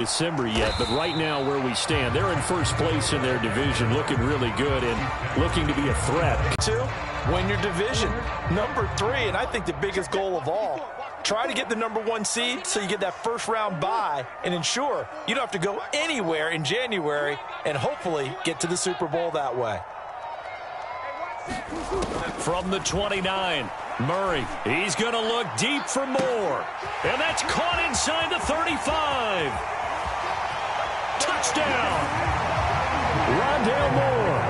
December yet, but right now where we stand, they're in first place in their division, looking really good and looking to be a threat. Two, win your division. Number 3, and I think the biggest goal of all, try to get the number 1 seed so you get that first round bye and ensure you don't have to go anywhere in January and hopefully get to the Super Bowl that way. From the 29, Murray, he's going to look deep for more. And that's caught inside the 35. Touchdown. Rondale Moore,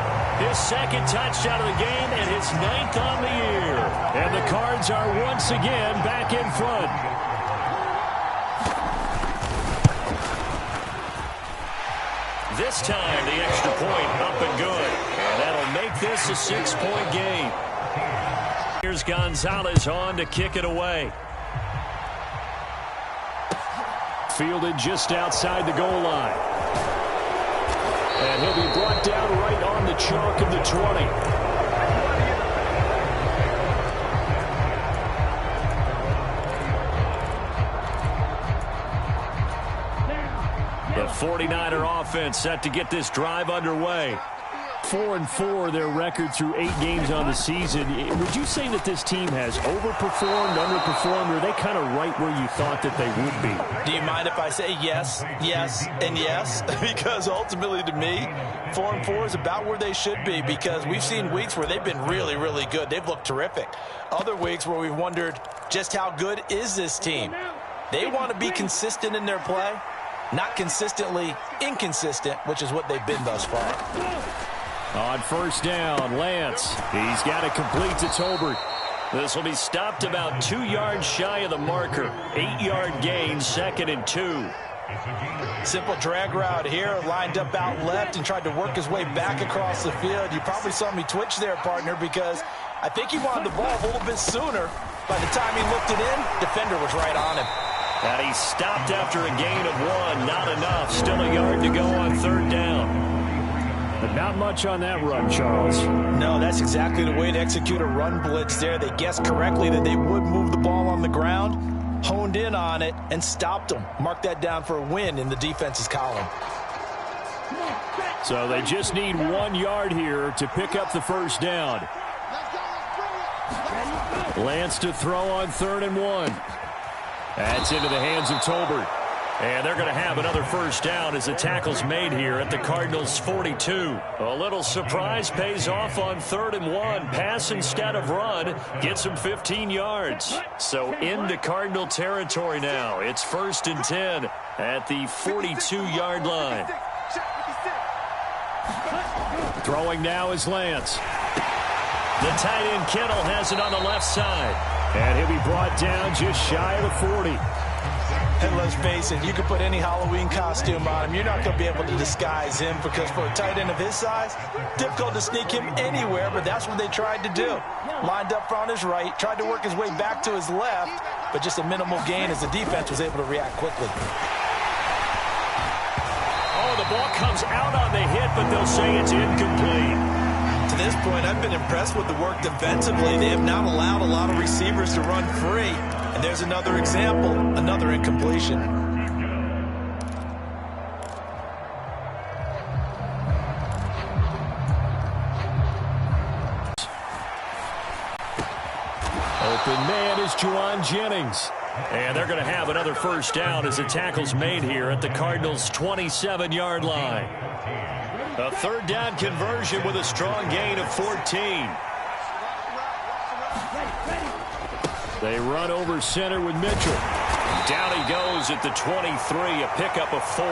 his second touchdown of the game and his 9th on the year. And the Cards are once again back in front. This time the extra point up and good. And that'll make this a 6-point game. Here's Gonzalez on to kick it away. Fielded just outside the goal line. And he'll be brought down right on the chalk of the 20. The 49er offense set to get this drive underway. 4-4 their record through 8 games on the season. Would you say that this team has overperformed, underperformed, or are they kind of right where you thought that they would be? Do you mind if I say yes, yes, and yes? Because ultimately to me, 4-4 is about where they should be, because we've seen weeks where they've been really, really good. They've looked terrific. Other weeks where we've wondered just how good is this team? They want to be consistent in their play, not consistently inconsistent, which is what they've been thus far. On first down, Lance. He's got it complete to Tolbert. This will be stopped about 2 yards shy of the marker. 8-yard gain, 2nd and 2. Simple drag route here, lined up out left and tried to work his way back across the field. You probably saw me twitch there, partner, because I think he wanted the ball a little bit sooner. By the time he looked it in, defender was right on him. And he stopped after a gain of 1. Not enough. Still a yard to go on 3rd down. But not much on that run, Charles. No, that's exactly the way to execute a run blitz there. They guessed correctly that they would move the ball on the ground, honed in on it, and stopped them. Mark that down for a win in the defense's column. So they just need 1 yard here to pick up the first down. Lance to throw on 3rd and 1. That's into the hands of Tolbert. And they're going to have another first down as the tackle's made here at the Cardinals' 42. A little surprise pays off on 3rd and 1. Pass instead of run. Gets him 15 yards. So into Cardinal territory now. It's 1st and 10 at the 42-yard line. Throwing now is Lance. The tight end Kittle has it on the left side. And he'll be brought down just shy of the 40. And let's face it, you can put any Halloween costume on him. You're not going to be able to disguise him, because for a tight end of his size, difficult to sneak him anywhere, but that's what they tried to do. Lined up on his right, tried to work his way back to his left, but just a minimal gain as the defense was able to react quickly. Oh, the ball comes out on the hit, but they'll say it's incomplete. To this point, I've been impressed with the work defensively. They have not allowed a lot of receivers to run free. And there's another example, another incompletion. Open man is Juwan Jennings. And they're going to have another first down as the tackle's made here at the Cardinals' 27-yard line. A 3rd down conversion with a strong gain of 14. They run over center with Mitchell. Down he goes at the 23, a pickup of 4.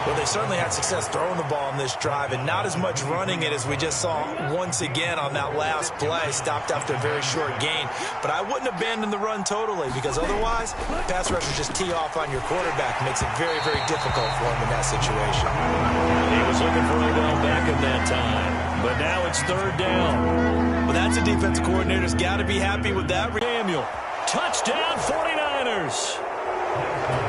Well, they certainly had success throwing the ball on this drive, and not as much running it as we just saw once again on that last play. Stopped after a very short gain. But I wouldn't abandon the run totally, because otherwise, pass rushers just tee off on your quarterback. Makes it very, very difficult for him in that situation. He was looking for Odell Beckham that time. But now it's 3rd down. Well, that's a defensive coordinator's got to be happy with that. Samuel. Touchdown 49ers.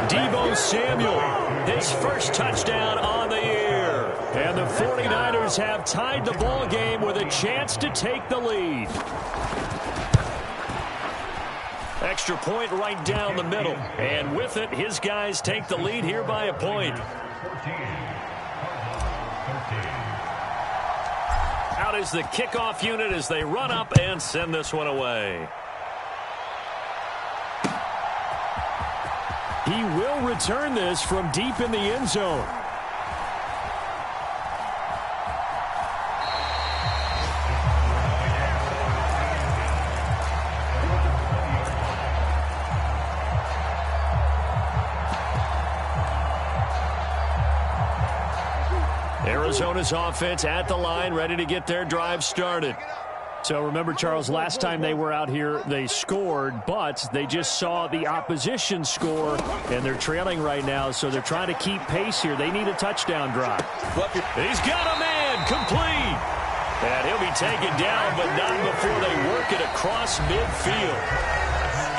Deebo Samuel, his first touchdown on the year. And the 49ers have tied the ball game with a chance to take the lead. Extra point right down the middle. And with it, his guys take the lead here by a point. Out is the kickoff unit as they run up and send this one away. He will return this from deep in the end zone. Arizona's offense at the line, ready to get their drive started. So remember, Charles, last time they were out here, they scored, but they just saw the opposition score, and they're trailing right now, so they're trying to keep pace here. They need a touchdown drive. He's got a man, complete. And he'll be taken down, but not before they work it across midfield.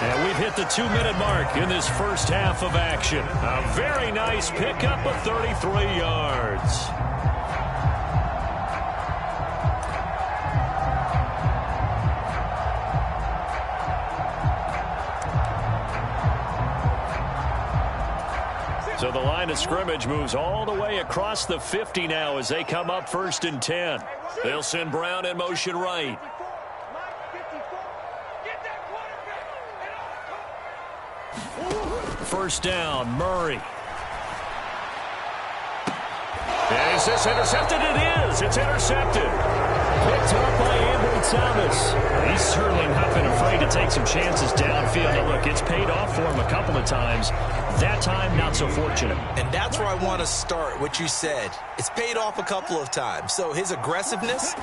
And we've hit the 2-minute mark in this first half of action. A very nice pickup of 33 yards. So the line of scrimmage moves all the way across the 50 now as they come up 1st and 10. They'll send Brown in motion right. First down, Murray. And is this intercepted? It is. It's intercepted. Picked up by Ambry Thomas. He's certainly not been afraid to take some chances downfield. And look, it's paid off for him a couple of times. That time, not so fortunate. And that's where I want to start, what you said. It's paid off a couple of times. So his aggressiveness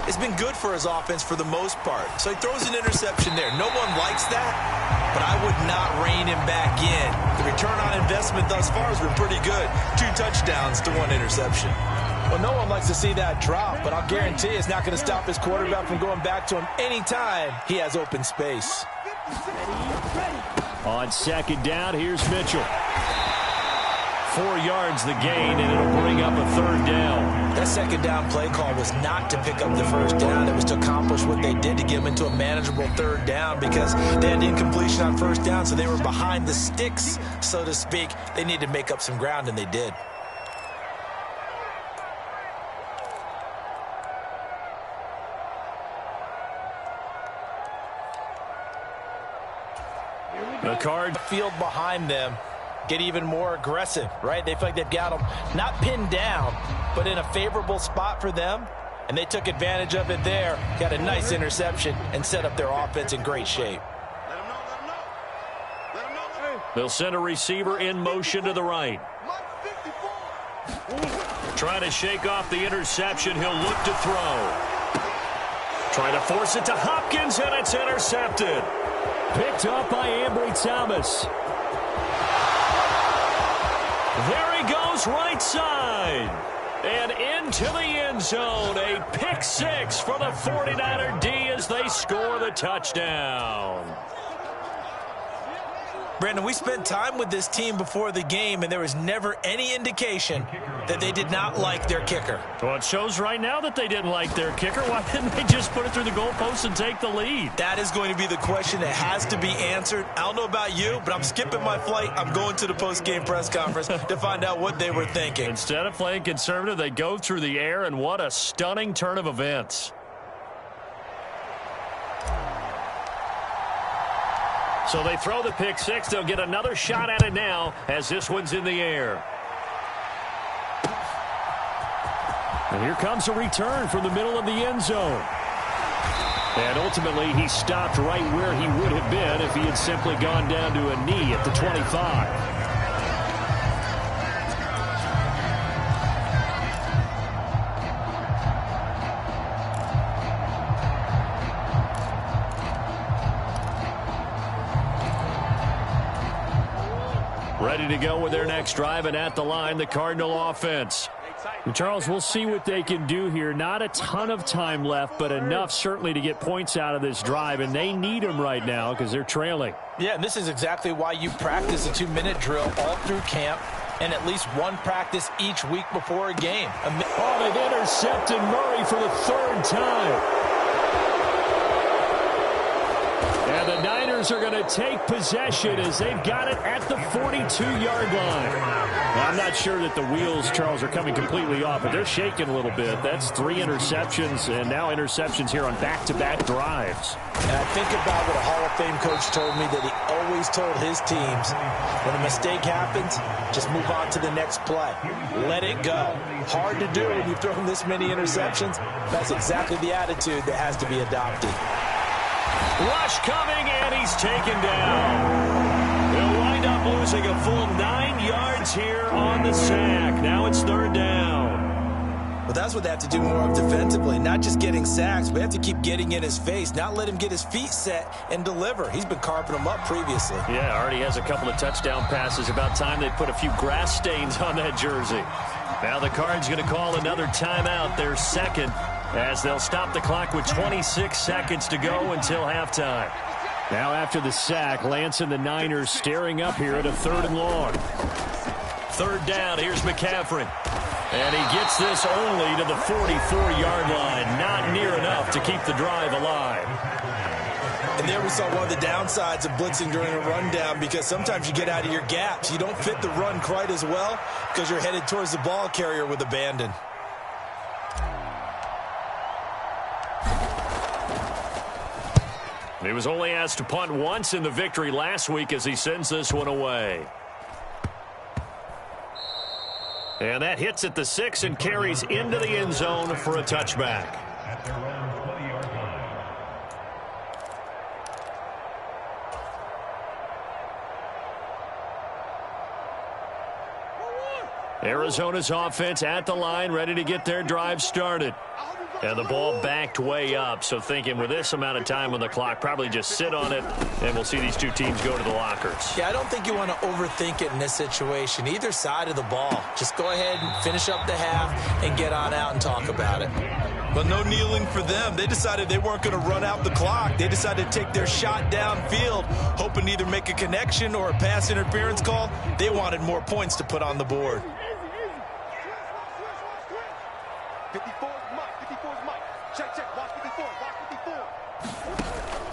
has been good for his offense for the most part. So he throws an interception there. No one likes that, but I would not rein him back in. The return on investment thus far has been pretty good. 2 touchdowns to 1 interception. Well, no one likes to see that drop, but I'll guarantee it's not going to stop his quarterback from going back to him anytime he has open space. On 2nd down, here's Mitchell. 4 yards the gain, and it'll bring up a 3rd down. That 2nd down play call was not to pick up the 1st down. It was to accomplish what they did to get them into a manageable 3rd down because they had incompletion on 1st down, so they were behind the sticks, so to speak. They needed to make up some ground, and they did. The card Field behind them get even more aggressive, right? They feel like they've got them not pinned down, but in a favorable spot for them, and they took advantage of it there, got a nice interception, and set up their offense in great shape. They'll send a receiver in motion to the right. Trying to shake off the interception. He'll look to throw. Trying to force it to Hopkins, and it's intercepted. Picked up by Ambry Thomas. There he goes, right side. And into the end zone. A pick 6 for the 49er D as they score the touchdown. Brandon, we spent time with this team before the game, and there was never any indication that they did not like their kicker. Well, it shows right now that they didn't like their kicker. Why didn't they just put it through the goalpost and take the lead? That is going to be the question that has to be answered. I don't know about you, but I'm skipping my flight. I'm going to the post-game press conference to find out what they were thinking. Instead of playing conservative, they go through the air, and what a stunning turn of events. So they throw the pick 6. They'll get another shot at it now as this one's in the air. And here comes a return from the middle of the end zone. And ultimately, he stopped right where he would have been if he had simply gone down to a knee at the 25. Ready to go with their next drive, and at the line, the Cardinal offense. And Charles, we'll see what they can do here. Not a ton of time left, but enough certainly to get points out of this drive, and they need them right now because they're trailing. Yeah, and this is exactly why you practice a 2-minute drill all through camp and at least one practice each week before a game. Oh, they've intercepted Murray for the 3rd time. And the Niners 49ers are going to take possession as they've got it at the 42-yard line. Now, I'm not sure that the wheels, Charles, are coming completely off, but they're shaking a little bit. That's 3 interceptions, and now interceptions here on back-to-back drives. And I think about what a Hall of Fame coach told me, that he always told his teams, when a mistake happens, just move on to the next play. Let it go. Hard to do when you've thrown this many interceptions. That's exactly the attitude that has to be adopted. Rush coming, and he's taken down. They'll wind up losing a full 9 yards here on the sack. Now it's 3rd down. Well, that's what they have to do more of defensively, not just getting sacks, but they have to keep getting in his face, not let him get his feet set and deliver. He's been carping them up previously. Yeah, already has a couple of touchdown passes. About time they put a few grass stains on that jersey. Now the Cards going to call another timeout, their second, as they'll stop the clock with 26 seconds to go until halftime. Now after the sack, Lance and the Niners staring up here at a 3rd and long. 3rd down, here's McCaffrey. And he gets this only to the 44-yard line. Not near enough to keep the drive alive. And there we saw one of the downsides of blitzing during a rundown, because sometimes you get out of your gaps. You don't fit the run quite as well because you're headed towards the ball carrier with abandon. He was only asked to punt once in the victory last week as he sends this one away. And that hits at the 6 and carries into the end zone for a touchback. Arizona's offense at the line, ready to get their drive started. And the ball backed way up, so thinking with this amount of time on the clock, probably just sit on it, and we'll see these two teams go to the lockers. Yeah, I don't think you want to overthink it in this situation. Either side of the ball. Just go ahead and finish up the half and get on out and talk about it. But no kneeling for them. They decided they weren't going to run out the clock. They decided to take their shot downfield, hoping to either make a connection or a pass interference call. They wanted more points to put on the board.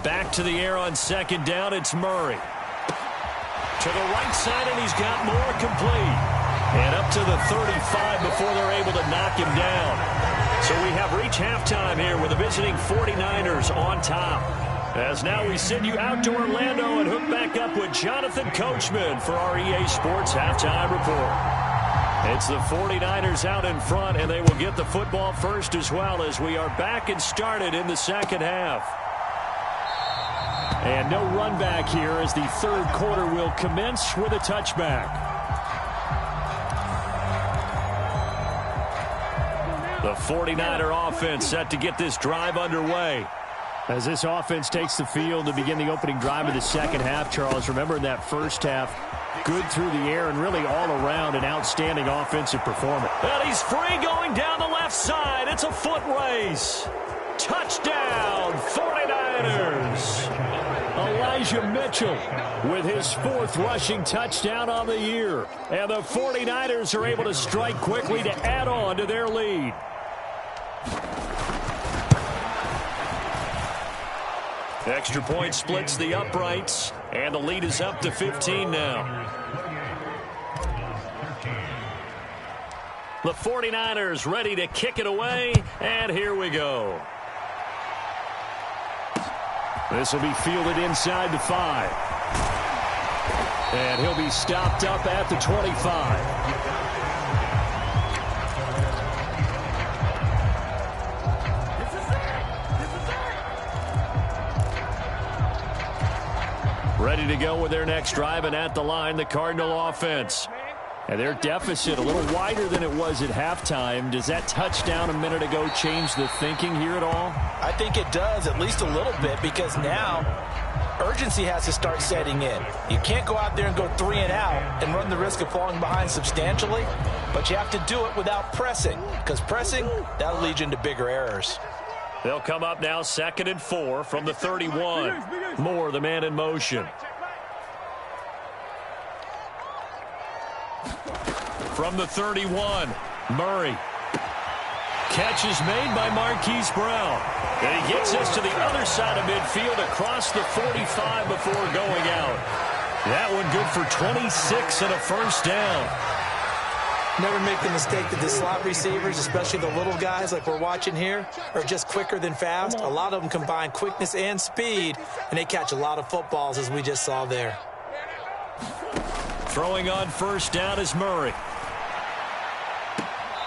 Back to the air on 2nd down, it's Murray. To the right side, and he's got more complete. And up to the 35 before they're able to knock him down. So we have reached halftime here with the visiting 49ers on top. As now we send you out to Orlando and hook back up with Jonathan Coachman for our EA Sports Halftime Report. It's the 49ers out in front, and they will get the football first as well, as we are back and started in the second half. And no run back here as the 3rd quarter will commence with a touchback. The 49er offense set to get this drive underway. As this offense takes the field to begin the opening drive of the second half, Charles, remember in that first half, good through the air and really all around an outstanding offensive performance. And he's free going down the left side. It's a foot race. Touchdown, 49ers. Elijah Mitchell with his 4th rushing touchdown on the year. And the 49ers are able to strike quickly to add on to their lead. Extra point splits the uprights, and the lead is up to 15 now. The 49ers ready to kick it away, and here we go. This will be fielded inside the 5. And he'll be stopped up at the 25. Ready to go with their next drive, and at the line, the Cardinal offense. And their deficit a little wider than it was at halftime. Does that touchdown a minute ago change the thinking here at all? I think it does, at least a little bit, because now urgency has to start setting in. You can't go out there and go 3 and out and run the risk of falling behind substantially, but you have to do it without pressing, because pressing, that'll lead you into bigger errors. They'll come up now 2nd and 4 from the 31. Moore, the man in motion. From the 31, Murray. catch is made by Marquise Brown. And he gets us to the other side of midfield across the 45 before going out. That one good for 26 and a first down. Never make the mistake that the slot receivers, especially the little guys like we're watching here, are just quicker than fast. A lot of them combine quickness and speed, and they catch a lot of footballs, as we just saw there. Throwing on first down is Murray.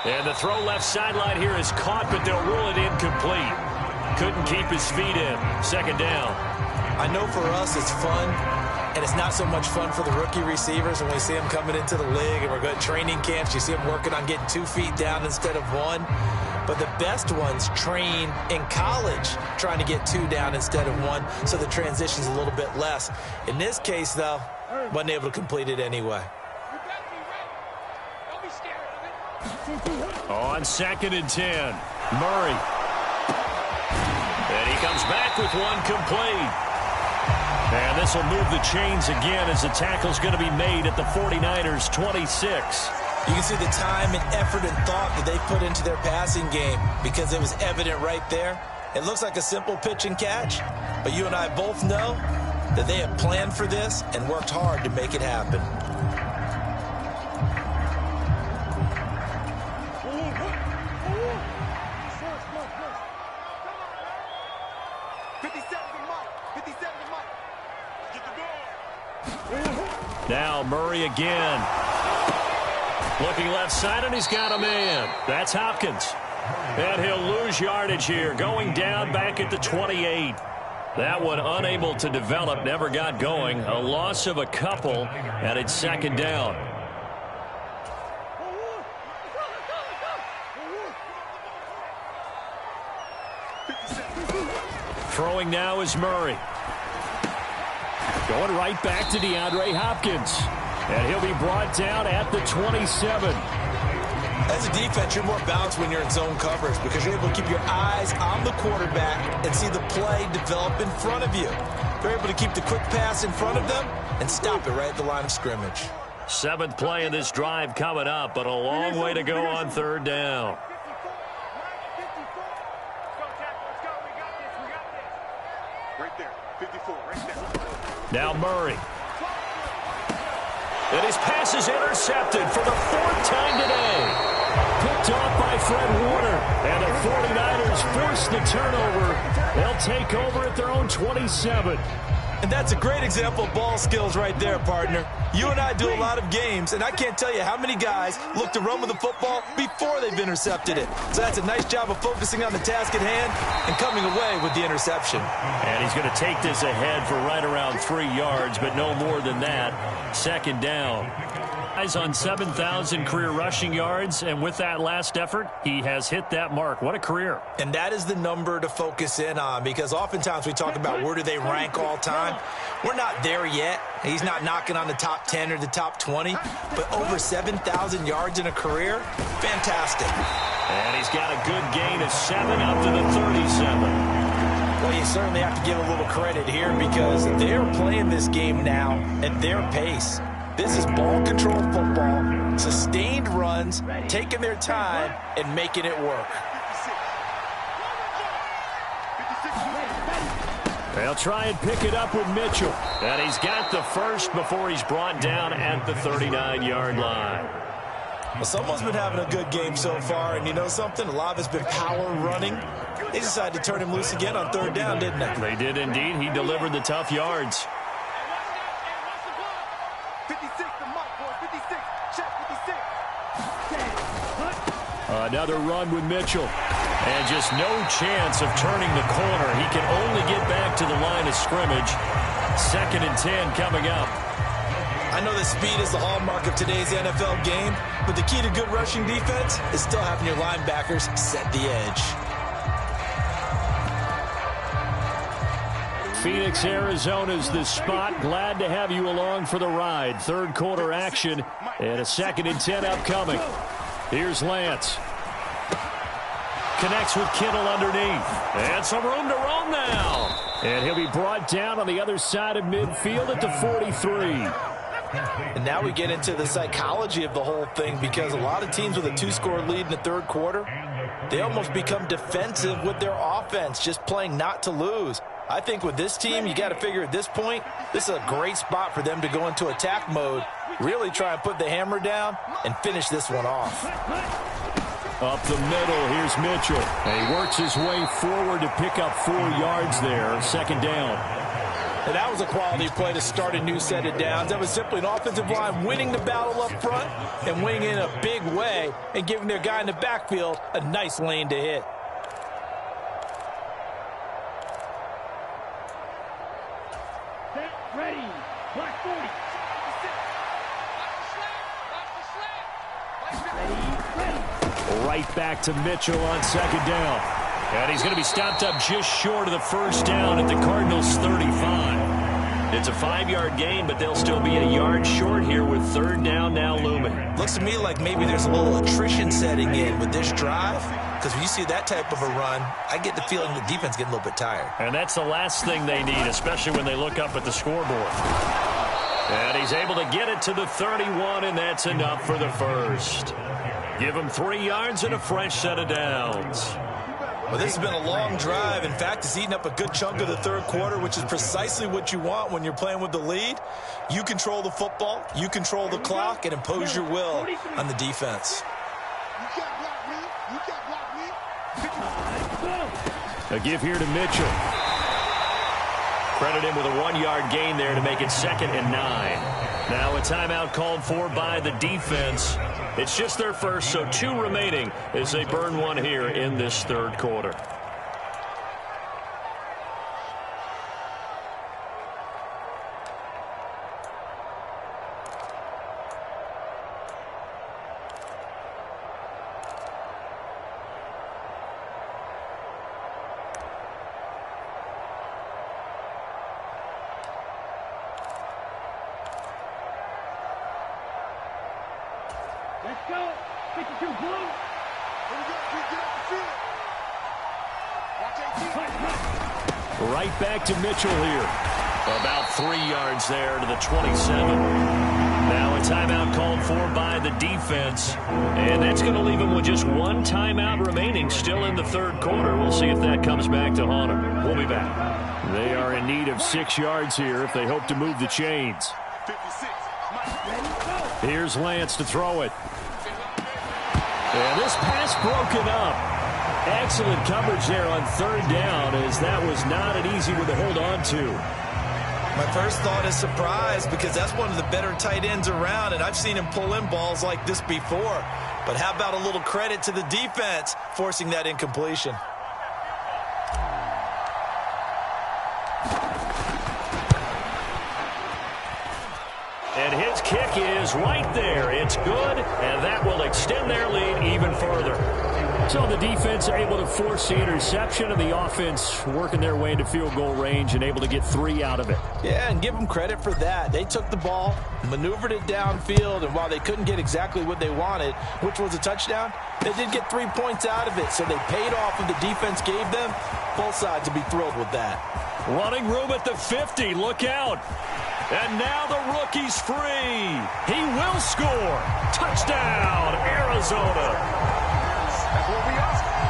And the throw left sideline here is caught, but they'll rule it incomplete. Couldn't keep his feet in. Second down. I know for us it's fun, and it's not so much fun for the rookie receivers when we see them coming into the league and we're going to training camps. You see them working on getting 2 feet down instead of 1. But the best ones train in college trying to get 2 down instead of 1, so the transition's a little bit less. In this case, though, wasn't able to complete it anyway. On 2nd and 10, Murray. And he comes back with one complete. And this will move the chains again as the tackle's going to be made at the 49ers' 26. You can see the time and effort and thought that they put into their passing game because it was evident right there. It looks like a simple pitch and catch, but you and I both know that they have planned for this and worked hard to make it happen. Now Murray again. Looking left side, and he's got a man. That's Hopkins. And he'll lose yardage here, going down back at the 28. That one unable to develop, never got going. A loss of a couple, and it's second down. Throwing now is Murray. Going right back to DeAndre Hopkins. And he'll be brought down at the 27. As a defense, you're more balanced when you're in zone coverage because you're able to keep your eyes on the quarterback and see the play develop in front of you. They're able to keep the quick pass in front of them and stop it right at the line of scrimmage. 7th play in this drive coming up, but a long way to go on third down. Now Murray. And his pass is intercepted for the 4th time today. Picked off by Fred Warner. And the 49ers force the turnover. They'll take over at their own 27. And that's a great example of ball skills right there, partner. You and I do a lot of games, and I can't tell you how many guys look to run with the football before they've intercepted it. So that's a nice job of focusing on the task at hand and coming away with the interception. And he's going to take this ahead for right around 3 yards, but no more than that. Second down. Eyes on 7,000 career rushing yards, and with that last effort, he has hit that mark. What a career. And that is the number to focus in on because oftentimes we talk about where do they rank all time. We're not there yet. He's not knocking on the top 10 or the top 20, but over 7,000 yards in a career, fantastic. And he's got a good gain of 7 up to the 37. Well, you certainly have to give a little credit here because they're playing this game now at their pace. This is ball control football, sustained runs, taking their time and making it work. They'll try and pick it up with Mitchell. And he's got the first before he's brought down at the 39-yard line. Well, someone's been having a good game so far, and you know something? A lot of it's been power running. They decided to turn him loose again on third down, didn't they? They did indeed. He delivered the tough yards. Another run with Mitchell. And just no chance of turning the corner. He can only get back to the line of scrimmage. 2nd and 10 coming up. I know that speed is the hallmark of today's NFL game, but the key to good rushing defense is still having your linebackers set the edge. Phoenix, Arizona's the spot. Glad to have you along for the ride. Third quarter action and a 2nd and 10 upcoming. Here's Lance. Connects with Kittle underneath. And some room to roam now. And he'll be brought down on the other side of midfield at the 43. And now we get into the psychology of the whole thing because a lot of teams with a 2-score lead in the third quarter, they almost become defensive with their offense, just playing not to lose. I think with this team, you got to figure at this point, this is a great spot for them to go into attack mode, really try and put the hammer down and finish this one off. Up the middle, here's Mitchell. And he works his way forward to pick up 4 yards there, second down. And that was a quality play to start a new set of downs. That was simply an offensive line winning the battle up front and winning in a big way and giving their guy in the backfield a nice lane to hit. Ready, black 40. Right back to Mitchell on second down. And he's going to be stopped up just short of the first down at the Cardinals' 35. It's a 5-yard gain, but they'll still be a yard short here with third down now looming. Looks to me like maybe there's a little attrition setting in with this drive, because when you see that type of a run, I get the feeling the defense getting a little bit tired. And that's the last thing they need, especially when they look up at the scoreboard. And he's able to get it to the 31, and that's enough for the first. Give him 3 yards and a fresh set of downs. Well, this has been a long drive. In fact, it's eaten up a good chunk of the third quarter, which is precisely what you want when you're playing with the lead. You control the football, you control the clock, and impose your will on the defense. A give here to Mitchell. Credit him with a 1-yard gain there to make it 2nd and 9. Now a timeout called for by the defense. It's just their first, so 2 remaining as they burn one here in this third quarter. Let's go. 52 blue. Here we go. Get off the field. Watch 18. Right back to Mitchell here. About 3 yards there to the 27. Now a timeout called for by the defense. And that's going to leave him with just 1 timeout remaining still in the third quarter. We'll see if that comes back to haunt him. We'll be back. They are in need of 6 yards here if they hope to move the chains. 56. Here's Lance to throw it. And this pass broken up. Excellent coverage there on third down, as that was not an easy one to hold on to. My first thought is surprise, because that's one of the better tight ends around, and I've seen him pull in balls like this before. But how about a little credit to the defense forcing that incompletion? And his kick is right there. It's good, and that will extend their lead even further. So the defense able to force the interception, and the offense working their way into field goal range and able to get 3 out of it. Yeah, and give them credit for that. They took the ball, maneuvered it downfield, and while they couldn't get exactly what they wanted, which was a touchdown, they did get 3 points out of it. So they paid off what the defense gave them. Both sides would be thrilled with that. Running room at the 50. Look out. And now the rookie's free. He will score. Touchdown, Arizona.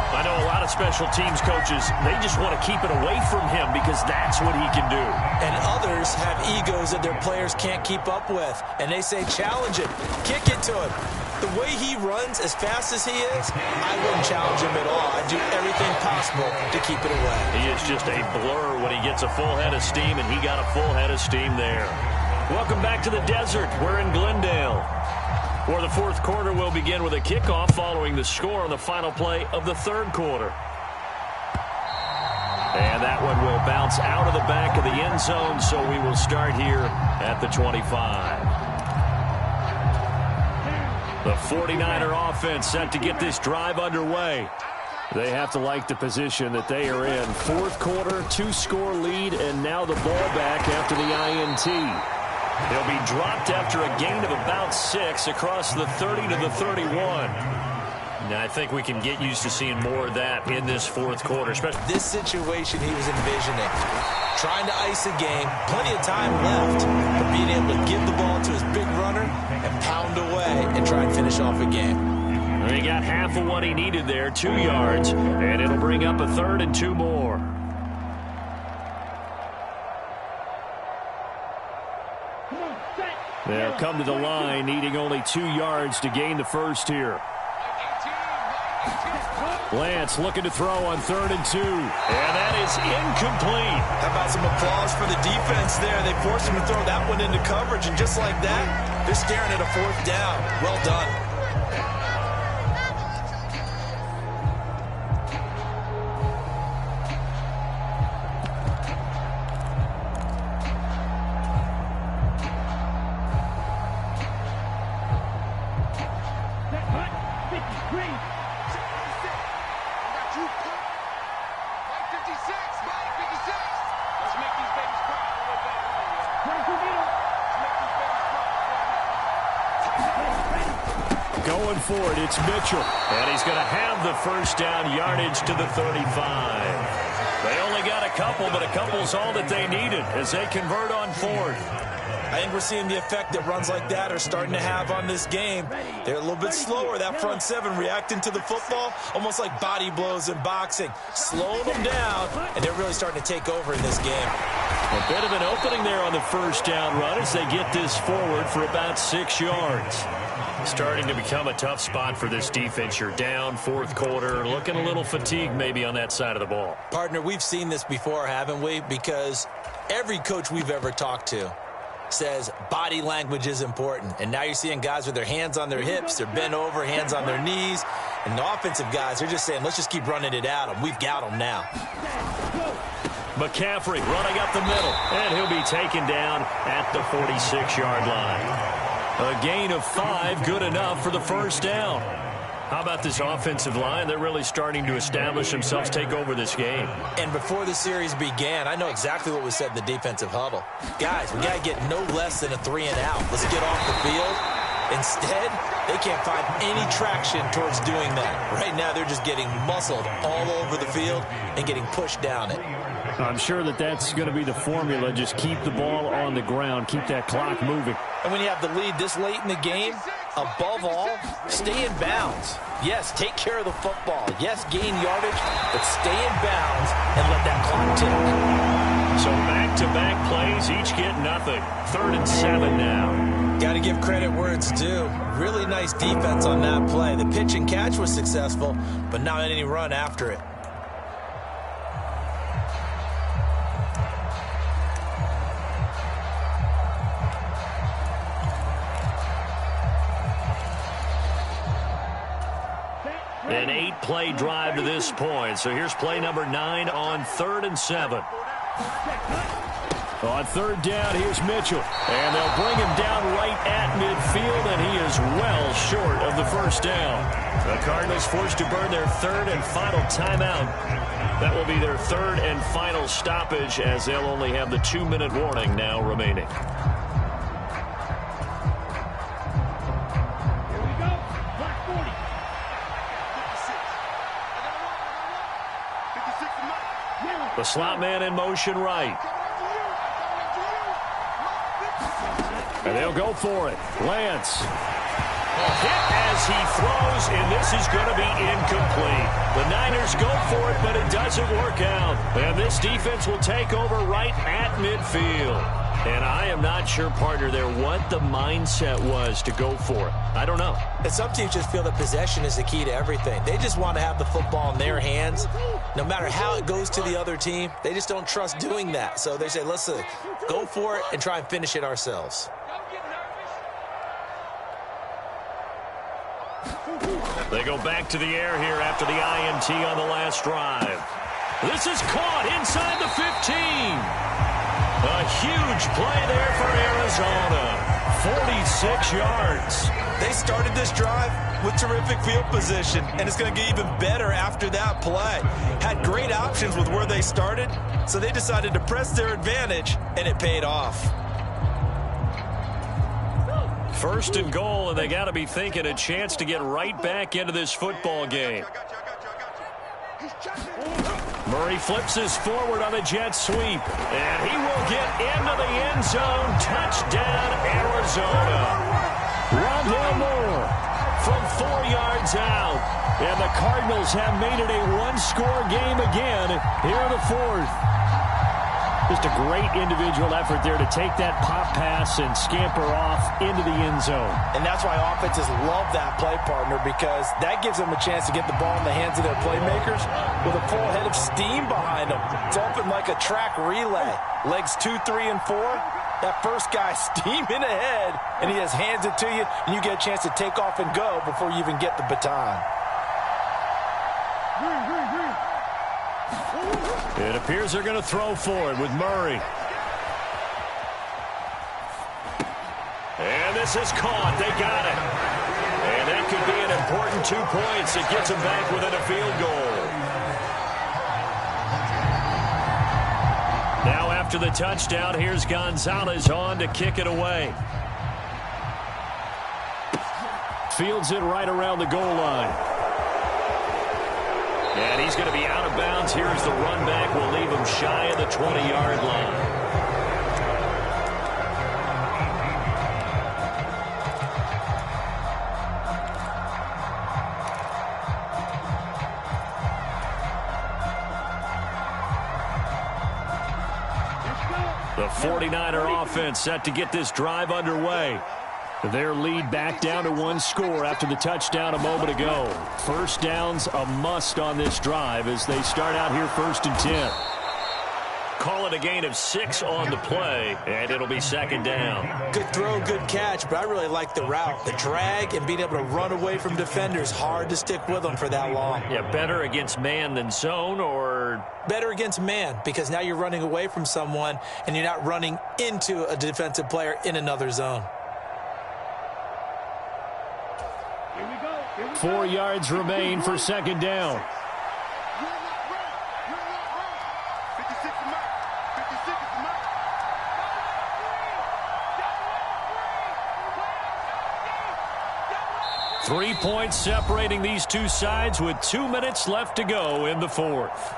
I know a lot of special teams coaches, they just want to keep it away from him because that's what he can do. And others have egos that their players can't keep up with. And they say, challenge it. Kick it to him. The way he runs as fast as he is, I wouldn't challenge him at all. I'd do everything possible to keep it away. He is just a blur when he gets a full head of steam, and he got a full head of steam there. Welcome back to the desert. We're in Glendale, where the fourth quarter will begin with a kickoff following the score on the final play of the third quarter. And that one will bounce out of the back of the end zone, so we will start here at the 25. The 49er offense set to get this drive underway. They have to like the position that they are in. Fourth quarter, 2-score lead, and now the ball back after the INT. They'll be dropped after a gain of about 6 across the 30 to the 31. Now, I think we can get used to seeing more of that in this fourth quarter. Especially this situation he was envisioning. Trying to ice a game, plenty of time left, but being able to give the ball to his big runner and pound away and try and finish off a game. He got half of what he needed there, 2 yards, and it'll bring up a 3rd and 2 more. They'll come to the line, needing only 2 yards to gain the first here. Lance looking to throw on 3rd and 2. And that is incomplete. How about some applause for the defense there? They forced him to throw that one into coverage, and just like that, they're staring at a 4th down. Well done. Going for it, it's Mitchell. And he's going to have the first down, yardage to the 35. They only got a couple, but a couple's all that they needed as they convert on 4th. I think we're seeing the effect that runs like that are starting to have on this game. They're a little bit slower, that front 7 reacting to the football, almost like body blows in boxing. Slowing them down, and they're really starting to take over in this game. A bit of an opening there on the first down run as they get this forward for about 6 yards. Starting to become a tough spot for this defense. You're down 4th quarter, looking a little fatigued maybe on that side of the ball. Partner, we've seen this before, haven't we? Because every coach we've ever talked to says body language is important. And now you're seeing guys with their hands on their hips, they're bent over, hands on their knees. And the offensive guys, they're just saying, let's just keep running it at them. We've got them now. McCaffrey running up the middle, and he'll be taken down at the 46-yard line. A gain of 5, good enough for the first down. How about this offensive line? They're really starting to establish themselves, take over this game. And before the series began, I know exactly what was said in the defensive huddle. Guys, we got to get no less than a 3 and out. Let's get off the field. Instead, they can't find any traction towards doing that. Right now, they're just getting muscled all over the field and getting pushed down it. I'm sure that that's going to be the formula. Just keep the ball on the ground. Keep that clock moving. And when you have the lead this late in the game, above all, stay in bounds. Yes, take care of the football. Yes, gain yardage, but stay in bounds and let that clock tick. So back-to-back plays, each get nothing. 3rd and 7 now. Got to give credit where it's due. Really nice defense on that play. The pitch and catch was successful, but not any run after it. An 8-play drive to this point. So here's play number 9 on 3rd and 7. On 3rd down, here's Mitchell. And they'll bring him down right at midfield, and he is well short of the first down. The Cardinals forced to burn their 3rd and final timeout. That will be their 3rd and final stoppage, as they'll only have the 2-minute warning now remaining. The slot man in motion right. And they'll go for it. Lance. Hit as he throws, and this is going to be incomplete. The Niners go for it, but it doesn't work out. And this defense will take over right at midfield. And I am not sure, partner, there what the mindset was to go for it. I don't know. And some teams just feel that possession is the key to everything. They just want to have the football in their hands. No matter how it goes to the other team, they just don't trust doing that. So they say, let's go for it and try and finish it ourselves. They go back to the air here after the INT on the last drive. This is caught inside the 15. A huge play there for Arizona. 46 yards. They started this drive with terrific field position, and it's going to get even better after that play. Had great options with where they started, so they decided to press their advantage, and it paid off. 1st and goal, and they got to be thinking a chance to get right back into this football game. Murray flips this forward on the jet sweep, and he will get into the end zone. Touchdown, Arizona. Rondale Moore from 4 yards out. And the Cardinals have made it a one-score game again here in the fourth. Just a great individual effort there to take that pop pass and scamper off into the end zone. And that's why offenses love that play, partner, because that gives them a chance to get the ball in the hands of their playmakers with a full head of steam behind them. It's open like a track relay. Legs 2, 3, and 4. That first guy steaming ahead, and he just hands it to you, and you get a chance to take off and go before you even get the baton. It appears they're going to throw for it with Murray. And this is caught. They got it. And that could be an important 2 points. It gets them back within a field goal. Now after the touchdown, here's Gonzalez on to kick it away. Fields it right around the goal line. And he's going to be out of bounds. Here's the run back. We'll leave him shy of the 20-yard line. The 49er offense set to get this drive underway. Their lead back down to 1 score after the touchdown a moment ago. First down's a must on this drive as they start out here 1st and 10. Call it a gain of 6 on the play, and it'll be 2nd down. Good throw, good catch, but I really like the route. The drag and being able to run away from defenders. Hard to stick with them for that long. Yeah, better against man than zone, or? Better against man, because now you're running away from someone, and you're not running into a defensive player in another zone. 4 yards remain for 2nd down. Three points separating these two sides with 2 minutes left to go in the fourth.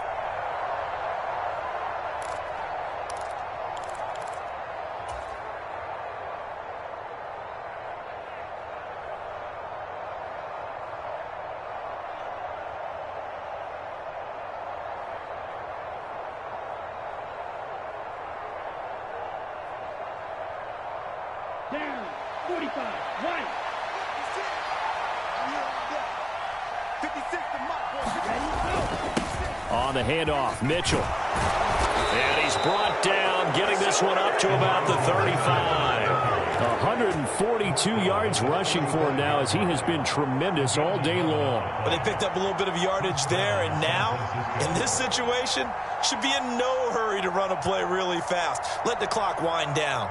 Down, 45, right. On the handoff, Mitchell. And he's brought down, getting this one up to about the 35. 142 yards rushing for him now as he has been tremendous all day long. But they picked up a little bit of yardage there, and now, in this situation, should be in no hurry to run a play really fast. Let the clock wind down.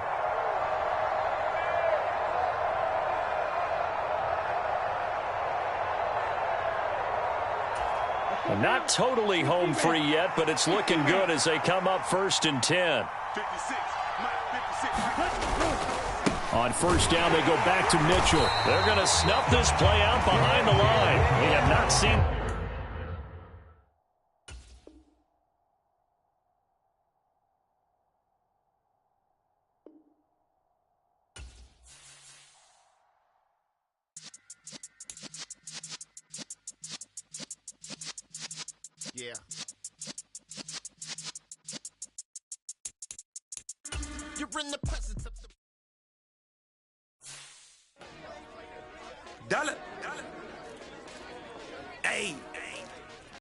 Not totally home free yet, but it's looking good as they come up 1st and 10. 56. On 1st down, they go back to Mitchell. They're going to snuff this play out behind the line. We have not seen... Yeah. You're in the presence of